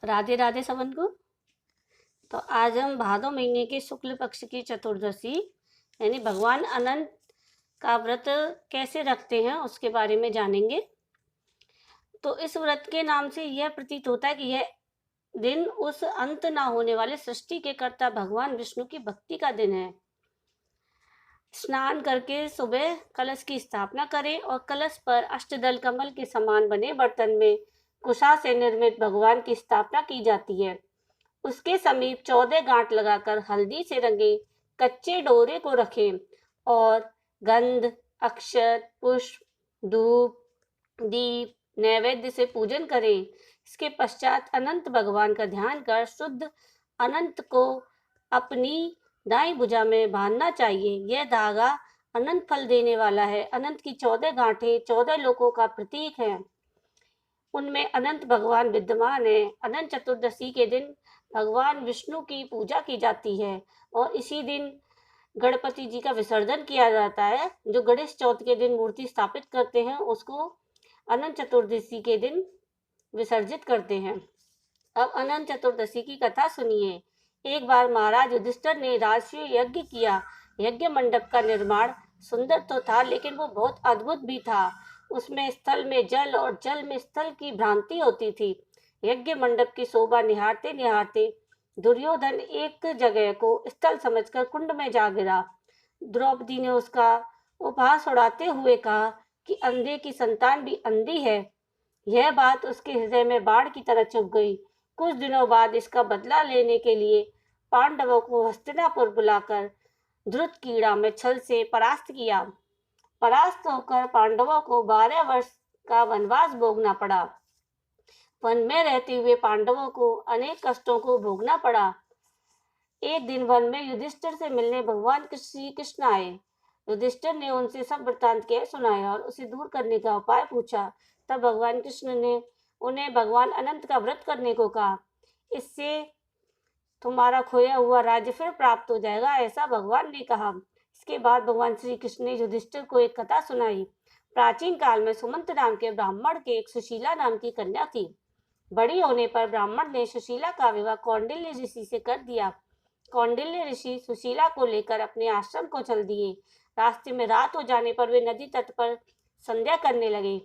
राधे राधे सबन को। तो आज हम भादो महीने के शुक्ल पक्ष की चतुर्दशी यानी भगवान अनंत का व्रत कैसे रखते हैं उसके बारे में जानेंगे। तो इस व्रत के नाम से यह प्रतीत होता है कि यह दिन उस अंत ना होने वाले सृष्टि के कर्ता भगवान विष्णु की भक्ति का दिन है। स्नान करके सुबह कलश की स्थापना करें और कलश पर अष्टदल कमल के समान बने बर्तन में कुशा से निर्मित भगवान की स्थापना की जाती है। उसके समीप 14 गांठ लगाकर हल्दी से रंगे कच्चे डोरे को रखें और गंध, अक्षत, पुष्प, धूप, दीप, नैवेद्य से पूजन करें। इसके पश्चात अनंत भगवान का ध्यान कर शुद्ध अनंत को अपनी दाई भुजा में बांधना चाहिए। यह धागा अनंत फल देने वाला है। अनंत की 14 गांठें 14 लोकों का प्रतीक है, उनमें अनंत भगवान विद्यमान है। अनंत चतुर्दशी के दिन भगवान विष्णु की पूजा की जाती है और इसी दिन गणपति जी का विसर्जन किया जाता है। जो गणेश चौथ के दिन मूर्ति स्थापित करते हैं उसको अनंत चतुर्दशी के दिन विसर्जित करते हैं। अब अनंत चतुर्दशी की कथा सुनिए। एक बार महाराज युधिष्ठिर ने राजसूय यज्ञ किया। यज्ञ मंडप का निर्माण सुंदर तो था लेकिन वो बहुत अद्भुत भी था। उसमें स्थल में जल और जल में स्थल की भ्रांति होती थी। यज्ञ मंडप की शोभा निहारते निहारते दुर्योधन एक जगह को स्थल समझकर कुंड में जा गिरा। द्रौपदी ने उसका उपहास उड़ाते हुए कहा कि अंधे की संतान भी अंधी है। यह बात उसके हृदय में बाढ़ की तरह चुभ गई। कुछ दिनों बाद इसका बदला लेने के लिए पांडवों को हस्तिनापुर बुलाकर धृत कीड़ा में छल से परास्त किया। परास्त होकर पांडवों को 12 वर्ष का वनवास भोगना पड़ा। वन में रहते हुए पांडवों को अनेक कष्टों को भोगना पड़ा। एक दिन वन में युधिष्ठिर से मिलने भगवान श्री कृष्ण आए। युधिष्ठिर ने उनसे सब वृत्तांत कह सुनाया और उसे दूर करने का उपाय पूछा। तब भगवान कृष्ण ने उन्हें भगवान अनंत का व्रत करने को कहा। इससे तुम्हारा खोया हुआ राज्य फिर प्राप्त हो जाएगा, ऐसा भगवान ने कहा। इसके बाद भगवान श्री कृष्ण ने युधिष्ठिर को एक कथा सुनाई। प्राचीन काल में सुमंत नाम के ब्राह्मण के एक सुशीला नाम की कन्या थी। बड़ी होने पर ब्राह्मण ने सुशीला का विवाह कौंडिल्य ऋषि से कर दिया। कौंडिल्य ऋषि सुशीला को लेकर अपने आश्रम को चल दिए। रास्ते में रात हो जाने पर वे नदी तट पर संध्या करने लगे।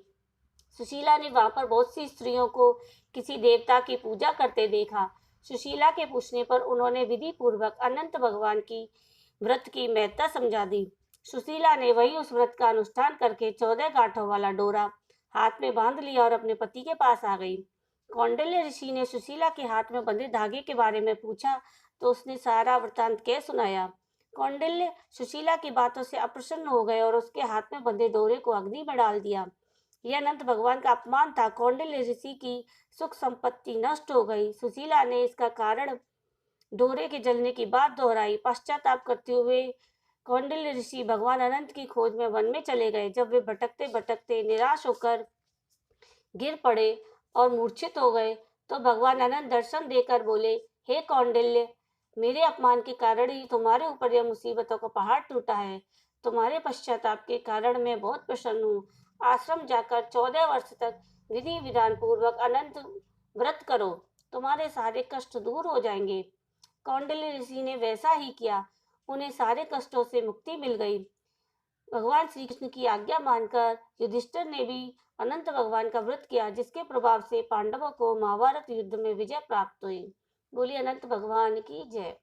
सुशीला ने वहां पर बहुत सी स्त्रियों को किसी देवता की पूजा करते देखा। सुशीला के पूछने पर उन्होंने विधि पूर्वक अनंत भगवान की व्रत की महत्ता समझा दी। सुशीला ने वही उस व्रत का अनुष्ठान करके 14 गांठों वाला डोरा हाथ में बांध लिया और अपने पति के पास आ गई। कौंडिल्य ऋषि ने सुशीला के हाथ में बंधे धागे के बारे में पूछा तो उसने सारा वृत्तांत कह सुनाया। कौंडिल्य सुशीला की बातों से अप्रसन्न हो गए और उसके हाथ में बंधे डोरे को अग्नि में डाल दिया। यह अनंत भगवान का अपमान था। कौंडिल्य ऋषि की सुख संपत्ति नष्ट हो गई। सुशीला ने इसका कारण डोरे के जलने की बात दोहराई। पश्चाताप करते हुए कौंडिल्य ऋषि भगवान अनंत की खोज में वन में चले गए। जब वे भटकते भटकते निराश होकर गिर पड़े और मूर्छित हो गए तो भगवान अनंत दर्शन देकर बोले, हे कौंडिल्य, मेरे अपमान के कारण ही तुम्हारे ऊपर यह मुसीबतों का पहाड़ टूटा है। तुम्हारे पश्चाताप के कारण मैं बहुत प्रसन्न हूँ। आश्रम जाकर 14 वर्ष तक विधि विधान पूर्वक अनंत व्रत करो, तुम्हारे सारे कष्ट दूर हो जाएंगे। कौंडिल्य ऋषि ने वैसा ही किया। उन्हें सारे कष्टों से मुक्ति मिल गई। भगवान श्री कृष्ण की आज्ञा मानकर युधिष्ठिर ने भी अनंत भगवान का व्रत किया, जिसके प्रभाव से पांडवों को महाभारत युद्ध में विजय प्राप्त हुई। बोलिए अनंत भगवान की जय।